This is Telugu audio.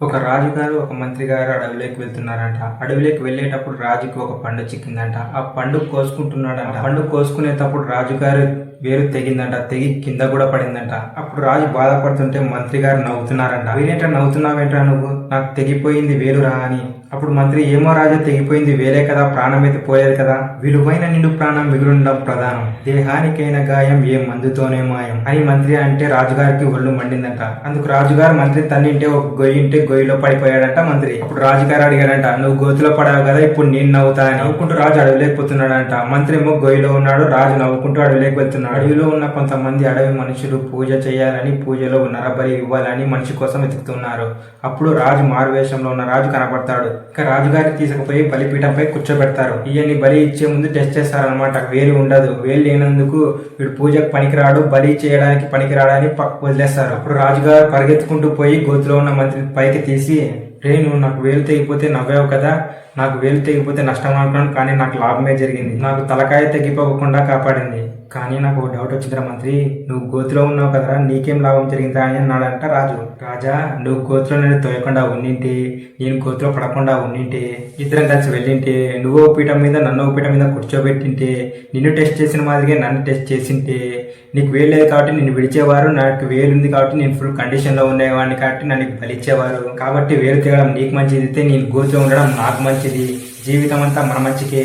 ఒక రాజుగారు ఒక మంత్రి గారు అడవిలోకి వెళ్తున్నారంట. అడవిలోకి వెళ్ళేటప్పుడు రాజుకి ఒక పండు చిక్కిందంట. ఆ పండు కోసుకుంటున్నాడంట. పండు కోసుకునేటప్పుడు రాజుగారు వేరు తెగిందంట. తెగి కింద కూడా పడిందంట. అప్పుడు రాజు బాధపడుతుంటే మంత్రి గారు నవ్వుతున్నారంట. వేరేంట నవ్వుతున్నావేంట్రా నువ్వు, నాకు తెగిపోయింది వేలురా అని. అప్పుడు మంత్రి, ఏమో రాజు, తెగిపోయింది వేలే కదా, ప్రాణం అయితే పోయేది కదా. విలువైన నిండు ప్రాణం మిగులుండడం ప్రధానం, దేహానికైన గాయం ఏ మందుతోనే మాయం అని మంత్రి అంటే రాజుగారికి ఒళ్ళు మండిందంట. అందుకు రాజుగారు మంత్రి తన్నింటే ఒక గొయ్యింటే గొయ్యిలో పడిపోయాడంట మంత్రి. అప్పుడు రాజుగారు అడిగాడంట, నువ్వు గోతిలో పడావు కదా, ఇప్పుడు నేను నవ్వుతా అని. నవ్వుకుంటూ రాజు అడవిలేకపోతున్నాడంట. మంత్రి ఏమో గొయ్యిలో ఉన్నాడు, రాజు నవ్వుకుంటూ అడవిలోకి వెళ్తున్నాడు. అడవిలో ఉన్న కొంతమంది అడవి మనుషులు పూజ చేయాలని, పూజలో నరబలి ఇవ్వాలని మనిషి కోసం వెతుకుతున్నారు. అప్పుడు రాజు మారువేషంలో ఉన్న రాజు కనబడతాడు. ఇక రాజుగారిని తీసుకుపోయి బలిపీఠంపై కూర్చోబెడతారు. ఈయన్ని బలి ఇచ్చే ముందు టెస్ట్ చేస్తారనమాట. వేలు ఉండదు, వేలు లేనందుకు వీడు పూజకు పనికిరాడు, బలి చేయడానికి పనికిరాడని పక్కకు వదిలేస్తారు. అప్పుడు రాజుగారు పరిగెత్తుకుంటూ పోయి గోతిలో ఉన్న మంత్రి పైకి తీసి, రే నువ్వు నాకు వేలు తెగిపోతే నవ్వావు కదా, నాకు వేలు తెగిపోతే నష్టం అనుకున్నాను, కానీ నాకు లాభమే జరిగింది, నాకు తలకాయ తెగిపోకుండా కాపాడింది. కానీ నాకు ఒక డౌట్ వచ్చిందిరా మంత్రి, నువ్వు గోతిలో ఉన్నావు కదరా, నీకేం లాభం జరిగిందా అని అన్నాడంట రాజు. రాజా, నువ్వు గోతిలో నేను తోయకుండా ఉండింటే, నేను గోతిలో పడకుండా ఉండింటే, ఇద్దరం కలిసి వెళ్ళింటే, నువ్వు పీఠం మీద నన్ను పీఠం మీద కూర్చోబెట్టింటే, నిన్ను టెస్ట్ చేసిన మాదిరిగా నన్ను టెస్ట్ చేసింటే, నీకు వేలు లేదు కాబట్టి నిన్ను విడిచేవారు, నాకు వేలు ఉంది కాబట్టి నేను ఫుల్ కండిషన్లో ఉండేవాడిని కాబట్టి నన్ను బలిచ్చేవారు. కాబట్టి వేలు తెగడం నీకు మంచిది అయితే నేను గోతిలో ఉండడం నాకు మంచిది. జీవితం అంతా మన మంచికే.